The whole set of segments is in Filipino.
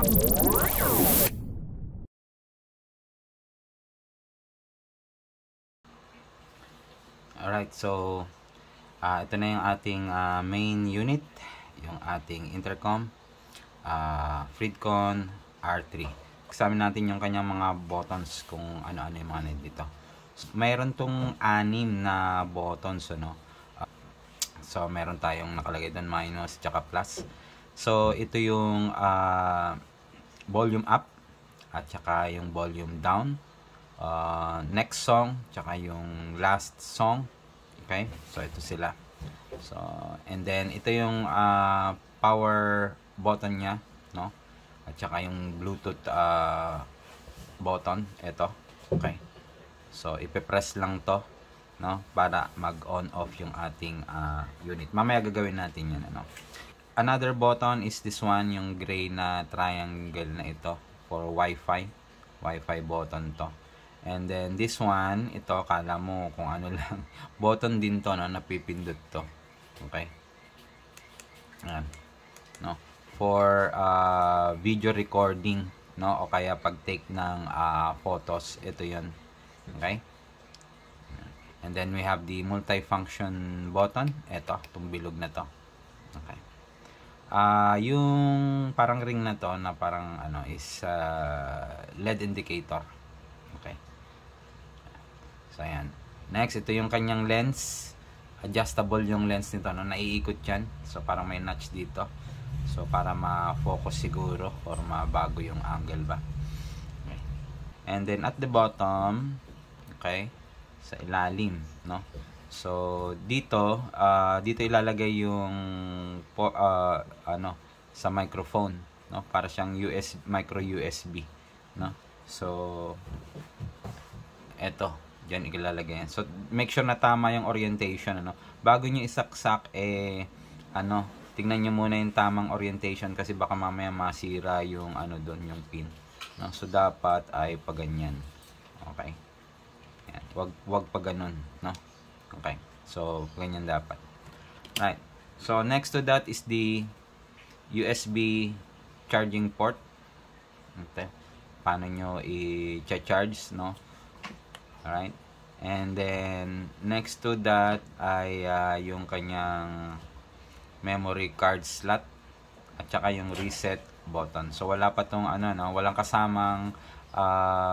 Alright, so ito na yung ating main unit, yung ating intercom, Freedcon R3. Examine natin yung kanyang mga buttons kung ano-ano yung mga dito. So, mayroon tong 6 na buttons, ano. So meron tayong nakalagay doon minus tsaka plus. So ito yung volume up at tsaka yung volume down, next song tsaka yung last song. Okay, so ito sila. So and then ito yung power button nya, no, at tsaka yung Bluetooth button, ito. Okay, so ipe-press lang to, no, para mag-on off yung ating unit. Mamaya gagawin natin yan, ano. Another button is this one, yung gray na triangle na ito, for Wi-Fi button to. And then this one, ito kala mo kung ano lang button din to, no, napipindot to. Okay, ayan, no, for video recording, no, o kaya pag take ng photos, ito yon. Okay. And then we have the multifunction button. Ito, itong bilog na to. Okay. Yung parang ring na to, na parang ano, is LED indicator. Okay. So, ayan. Next, ito yung kanyang lens. Adjustable yung lens nito, no? Naiikot yan. So, parang may notch dito. So, para ma-focus siguro or mabago yung angle ba. Okay. And then, at the bottom, okay, sa ilalim, no? So dito dito ilalagay yung ano, sa microphone, no? Para siyang micro USB, no? So eto, diyan ilalagay yan. So make sure na tama yung orientation, ano? Bago niyo isaksak, ano, tingnan niyo muna yung tamang orientation kasi baka mamaya masira yung ano doon, yung pin, no? So dapat ay paganyan. Okay. Wag pa ganun, no? Okay. So, ganyan dapat. Right. So, next to that is the USB charging port. Okay. Paano nyo i-charge, no? Alright. And then, next to that ay yung kanyang memory card slot at saka yung reset button. So, wala pa tong ano, no? Walang kasamang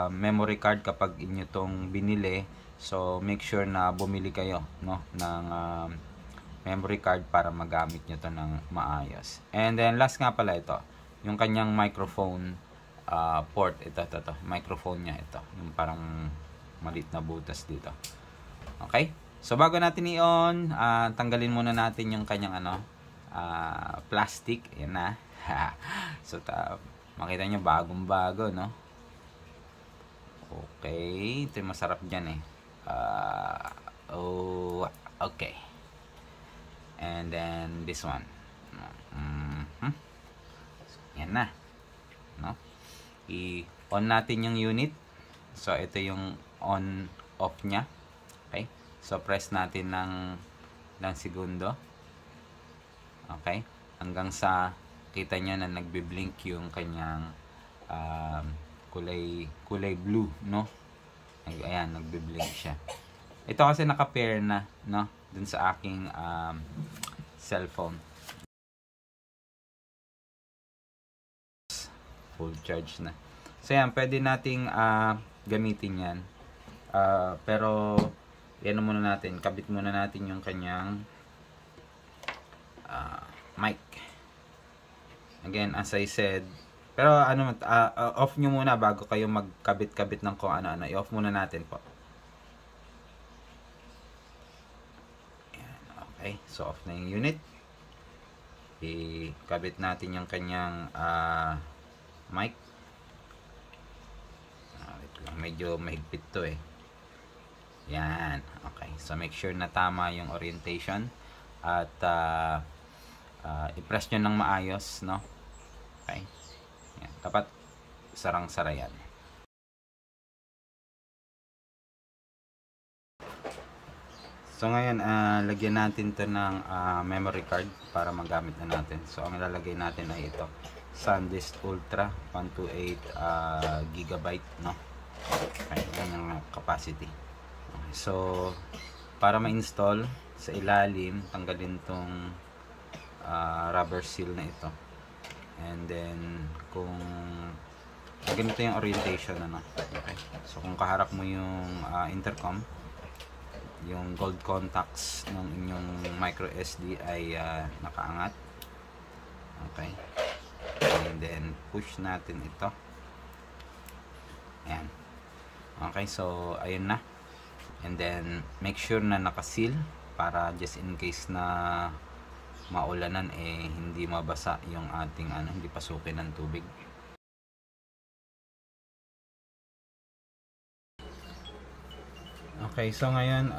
memory card kapag inyo tong binili. So make sure na bumili kayo, no, ng memory card para magamit nyo to ng maayos. And then last nga pala, ito yung kanyang microphone port. Ito microphone nya, ito yung parang maliit na butas dito. Okay, so bago natin i-on, tanggalin muna natin yung kanyang ano, plastic. Yan na. So makita nyo, bagong bago, no. Okay, ito yung masarap dyan, oh, okay. And then this one. Yan na, no? I-on natin yung unit. So ito yung on off nya. Okay, so press natin ng segundo. Okay, hanggang sa kita nya na nagbi-blink yung kanyang kulay blue, no? Ayan, nagbi-blink siya. Ito kasi naka-pair na, no, dun sa aking cellphone. Full charge na. So yan, pwede nating gamitin yan. Pero yan muna natin, kabit muna natin yung kanyang mic. Again, as I said, pero ano, off nyo muna bago kayo magkabit-kabit ng kung ano-ano. I-off muna natin po. Ayan, okay, so off na yung unit. I-kabit natin yung kanyang mic. Wait lang, medyo mahigpit to Yan, okay. So make sure na tama yung orientation at i-press nyo ng maayos, no? Okay. Yan, dapat sarang-sara yan. So So ngayon, lagyan natin to ng memory card para magamit na natin. So ang ilalagay natin ay ito, SanDisk Ultra 128 gigabyte, no? Okay, yan ang capacity. Okay, so para ma-install sa ilalim, tanggalin tong rubber seal na ito. And then kung ganito yung orientation, ano? Okay. So kung kaharap mo yung intercom, yung gold contacts ng inyong micro SD ay nakaangat. Okay. And then push natin ito. Ayan. Okay, so ayun na. And then make sure na naka-seal para just in case na maulanan hindi mabasa yung ating hindi pasukin ng tubig. Okay, so ngayon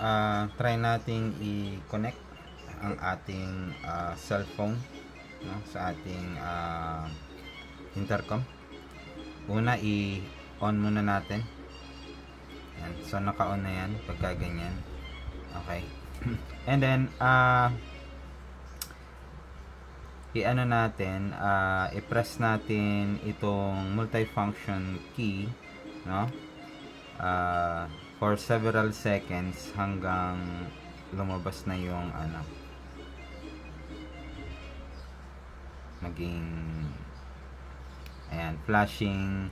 try nating i-connect ang ating cellphone, no, sa ating intercom. Una, i-on muna natin. Yan. So naka-on na yan pagka ganyan. Okay. And then i-ano natin, i-press natin itong multifunction key, no? For several seconds hanggang lumabas na yung maging ayan, flashing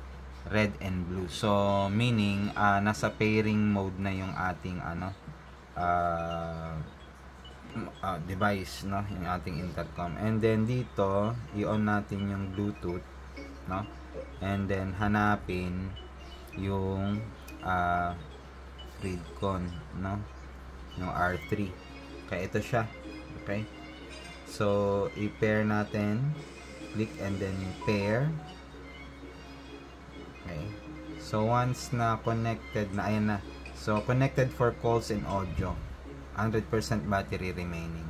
red and blue. So meaning nasa pairing mode na yung ating device, no, yung ating intercom. And then dito i-on natin yung Bluetooth, no, and then hanapin yung Freedcon, no, yung R3. Okay, ito siya. Okay, so i-pair natin, click and then pair. Okay, so once na connected na, ayan na, so connected for calls and audio, 100% battery remaining.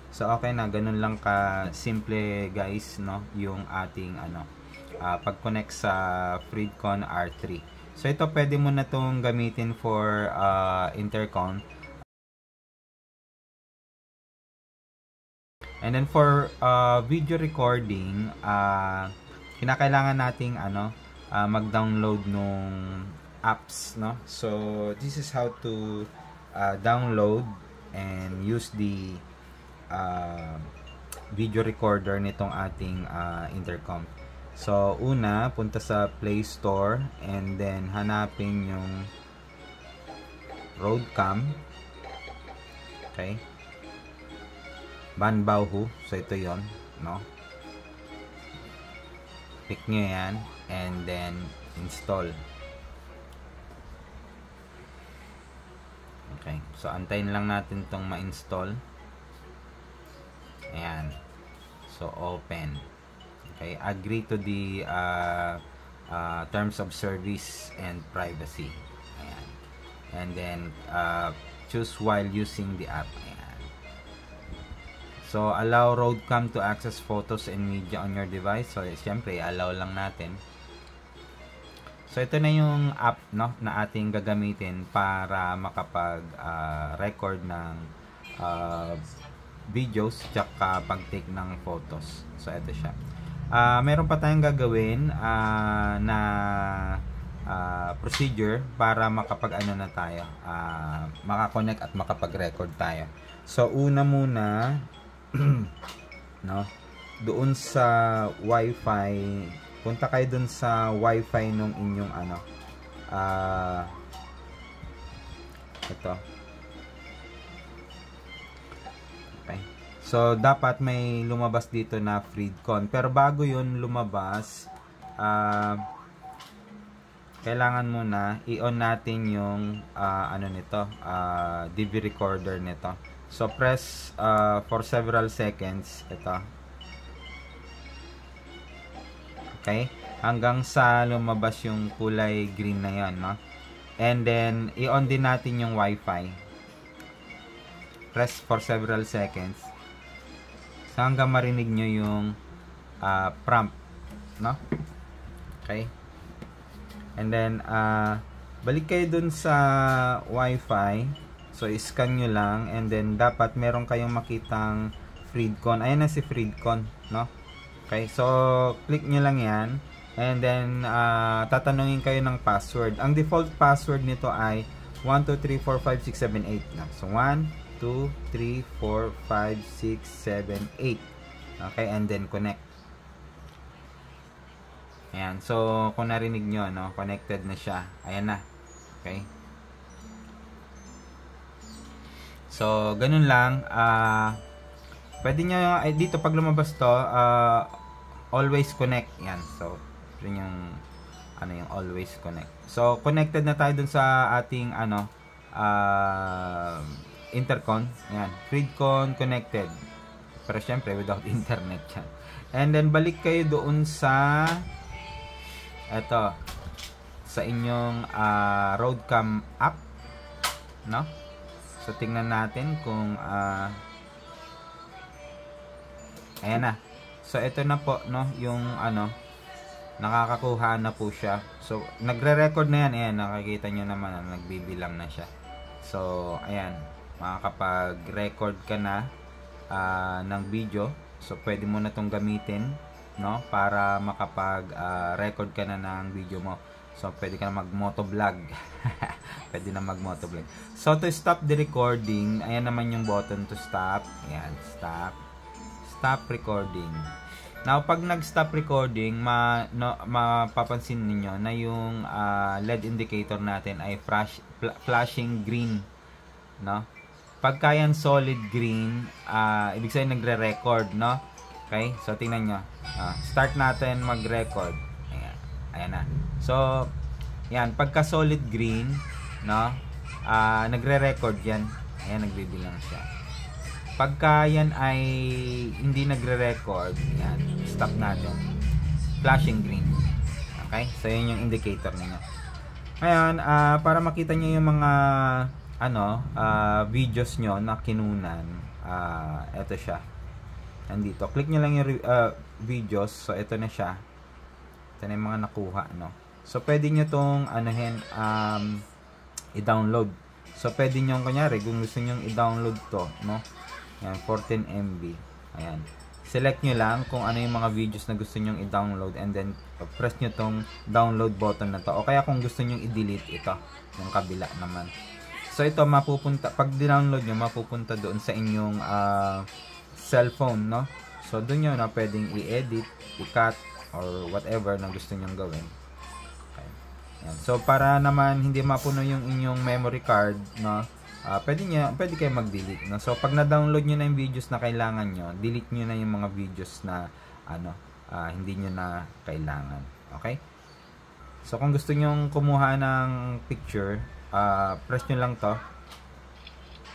So okay na, ganun lang ka simple guys, no, yung ating pag-connect sa Freedcon R3. So ito, pwede mo na itong gamitin for intercom. And then for video recording, kinakailangan nating mag-download nung apps, no? So this is how to download and use the video recorder nitong ating intercom. So una, punta sa Play Store and then hanapin yung Roadcam. Okay, Banbauhu. So ito yon, no? Pick nyo yan and then install. Okay, so antayin lang natin tong ma-install. Ayan, so open. Okay, agree to the terms of service and privacy. Ayan. And then choose while using the app. Ayan. So allow Roadcam to access photos and media on your device. So siyempre allow lang natin. So ito na yung app, no, na ating gagamitin para makapag record ng videos tsaka pag-take ng photos. So ito siya. Meron pa tayong gagawin na procedure para makapag-ano na tayo, makakonect at makapag-record tayo. So una muna no, doon sa Wi-Fi, punta kayo doon sa Wi-Fi nung inyong ito. Okay. So, dapat may lumabas dito na Freedcon. Pero bago yun lumabas, kailangan muna i-on natin yung nito, DV recorder nito. So, press for several seconds. Ito. Okay? Hanggang sa lumabas yung kulay green na yan, no? And then, i-on din natin yung Wi-Fi. Press for several seconds. So, hanggang marinig nyo yung prompt, no? Okay? And then, balik kayo dun sa Wi-Fi. So, i-scan nyo lang. And then, dapat meron kayong makitang Freedcon. Ayan na si Freedcon, no? Okay, so, click nyo lang yan. And then, tatanungin kayo ng password. Ang default password nito ay 1, 2, 3, 4, 5, 6, 7, 8 na. So, 1, 2, 3, 4, 5, 6, 7, 8. Okay, and then connect. Ayan. So, kung narinig nyo, no, connected na siya. Ayan na. Okay. So, ganun lang. Pwede nyo, dito pag lumabas to, always connect. Yan. So, yun yung, yung always connect. So, connected na tayo dun sa ating, intercon. Yan. Freedcon connected. Pero syempre, without internet yan. And then, balik kayo doon sa, sa inyong, Roadcam app. No? So, tingnan natin kung, ayan na. So, ito na po, no, yung, nakakakuha na po siya. So, nagre-record na yan. Ayan, nakikita nyo naman, nagbibilang na siya. So, ayan, makakapag-record ka na, ng video. So, pwede mo na itong gamitin, no, para makapag-record ka na ng video mo. So, pwede ka na mag-motovlog. Pwede na mag-motovlog. So, to stop the recording, ayan naman yung button to stop. Ayan, stop. Stop recording. Now, pag nag-stop recording, mapapansin niyo na yung LED indicator natin ay flashing green, no? Pagka yan solid green, ibig sabihin nagre-record, no? Okay? So, tingnan nyo. Start natin mag-record. Ayan. Ayan na. So, yan. Pagka solid green, no? Nagre-record yan. Ayan, nagbibilang siya. Pagka yan ay hindi nagre-record, yan, stop natin. Flashing green. Okay? So, yun yung indicator niya. Ngayon, para makita nyo yung mga videos nyo na kinunan, ito siya. Nandito. Click nyo lang yung videos. So, ito na siya. Ito na yung mga nakuha, no? So, pwede nyo itong, i-download. So, pwede nyo, kunyari, kung gusto nyo i-download to, no? Ayan, 14 MB. Ayan. Select nyo lang kung ano yung mga videos na gusto nyo i-download and then press nyo tong download button na to. O kaya kung gusto nyo i-delete ito, yung kabila naman. So, ito mapupunta, pag download nyo, mapupunta doon sa inyong cellphone, no? So, doon nyo na pwedeng i-edit, i-cut, or whatever na gusto nyo gawin. Okay. Ayan. So, para naman hindi mapuno yung inyong memory card, no? Pwede kayo mag-delete, no? So, pag na-download nyo na yung videos na kailangan nyo, delete nyo na yung mga videos na, hindi nyo na kailangan. Okay? So, kung gusto nyo kumuha ng picture, press nyo lang to.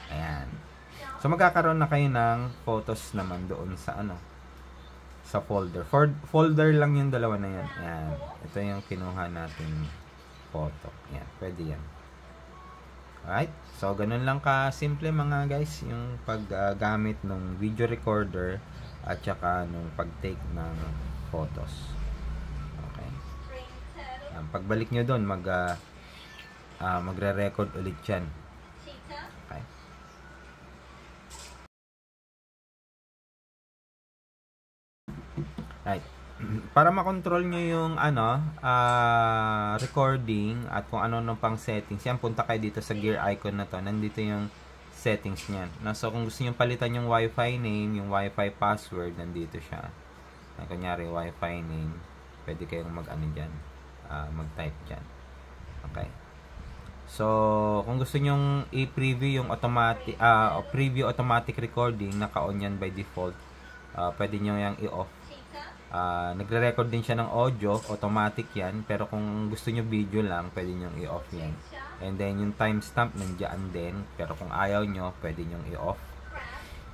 Ayan. So, magkakaroon na kayo ng photos naman doon sa, sa folder. Folder lang yung dalawa na yan. Ayan. Ito yung kinuha natin photo. Ayan. Pwede yan. Alright? So, ganun lang ka-simple mga guys, yung paggamit ng video recorder at saka nung pag-take ng photos. Okay. Yan, pagbalik nyo doon, magre-record ulit yan. Okay. Right. Para makontrol nyo yung recording at kung ano nung pang settings, yan, punta kayo dito sa gear icon na to. Nandito yung settings niyan. So, kung gusto nyo palitan yung Wi-Fi name, yung Wi-Fi password, nandito siya. Kunyari, Wi-Fi name, pwede kayong mag-type dyan. Okay. So, kung gusto nyo i-preview yung preview automatic recording, naka-on yan by default, pwede nyo yung i-off. Nagre-record din siya ng audio, automatic yan, pero kung gusto nyo video lang, pwede nyo i-off yan. And then yung timestamp nandiyan din, pero kung ayaw nyo, pwede nyo i-off.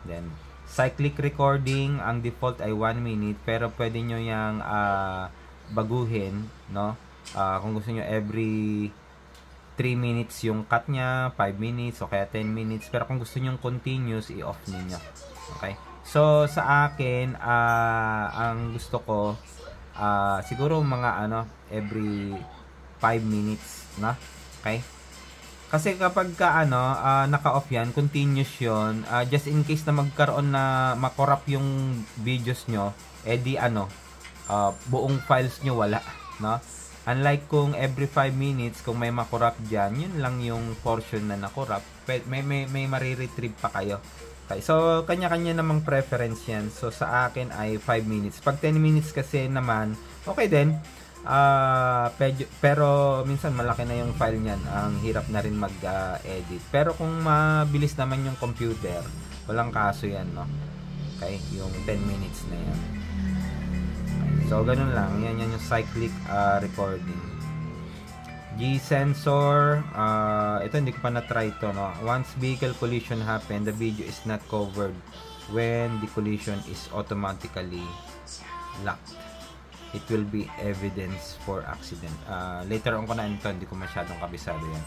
Then cyclic recording, ang default ay 1 minute, pero pwede nyo yang baguhin, no? Kung gusto nyo every 3 minutes yung cut nya, 5 minutes o kaya 10 minutes, pero kung gusto nyo continuous, i-off niyo. Okay? So, sa akin, ang gusto ko, siguro mga every 5 minutes, na? Okay? Kasi kapag ka naka-off yan, continuous yun, just in case na magkaroon na makorap yung videos nyo, di buong files nyo wala, no? Unlike kung every 5 minutes, kung may makorap dyan, yun lang yung portion na nakorap, may mariretrieve pa kayo. Okay, so kanya-kanya namang preference yan. So sa akin ay 5 minutes. Pag 10 minutes kasi naman, okay din. Pero minsan malaki na yung file niyan, ang hirap na rin mag-edit. Pero kung mabilis naman yung computer, walang kaso yan, no? Okay, yung 10 minutes na yan. Okay, so ganun lang, yan yung cyclic recording. G-sensor, ito hindi ko pa na-try ito, no? Once vehicle collision happen, the video is not covered when the collision is automatically locked. It will be evidence for accident. Later on ko na ito, hindi ko masyadong kabisado yan.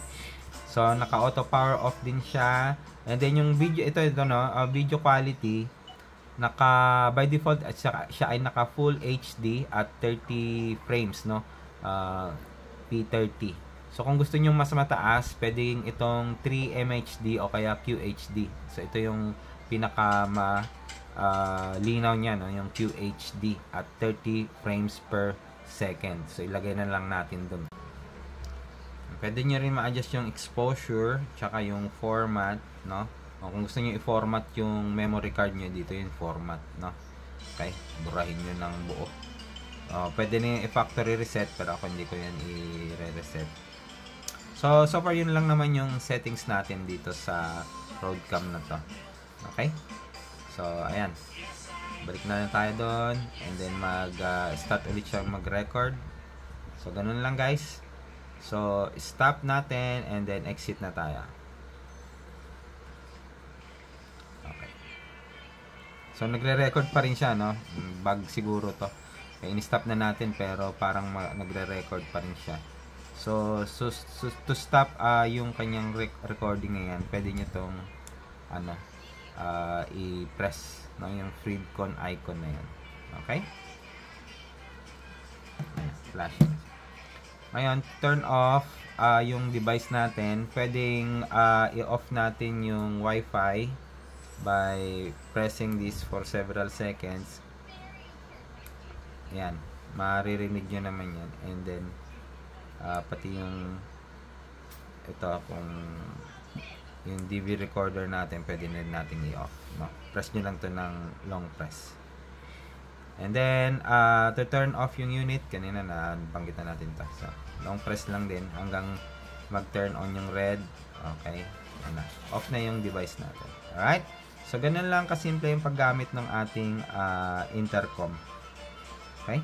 So, naka-auto power off din siya. And then, yung video, ito no, video quality, by default, at siya ay naka full HD at 30 frames, no? P30. So, kung gusto nyo mas mataas, pwedeng itong 3 MHD o kaya QHD. So, ito yung pinaka linaw niya, no? Yung QHD at 30 frames per second. So, ilagay na lang natin dun. Pwede nyo rin ma-adjust yung exposure tsaka yung format, no? O kung gusto nyo i-format yung memory card nyo, dito yung format, no? Okay, burahin nyo ng buo. Pwede na yung i-factory reset, pero ako hindi ko yan i-reset. So far yun lang naman yung settings natin dito sa Roadcam na to. Okay? So, ayan. Balik na lang tayo doon. And then, start ulit siyang mag-record. So, ganun lang guys. So, stop natin and then exit na tayo. Okay. So, nagre-record pa rin siya, no? Bug siguro to. Okay, in-stop na natin pero parang nagre-record pa rin siya. So, to stop yung kanyang recording ngayon, pwede nyo tong i-press, no, yung FreeCon icon na yun. Okay? Ayan, flash. Ngayon, turn off yung device natin. Pwedeng i-off natin yung Wi-Fi by pressing this for several seconds. Ayan, maririnig nyo naman yan. And then, pati yung ito, kung yung DV recorder natin, pwede na natin i-off, no? Press nyo lang to ng long press. And then, to turn off yung unit, kanina na banggitan natin to. So, long press lang din hanggang mag-turn on yung red. Okay. Off na yung device natin. Alright? So, ganun lang kasimple yung paggamit ng ating intercom. Okay?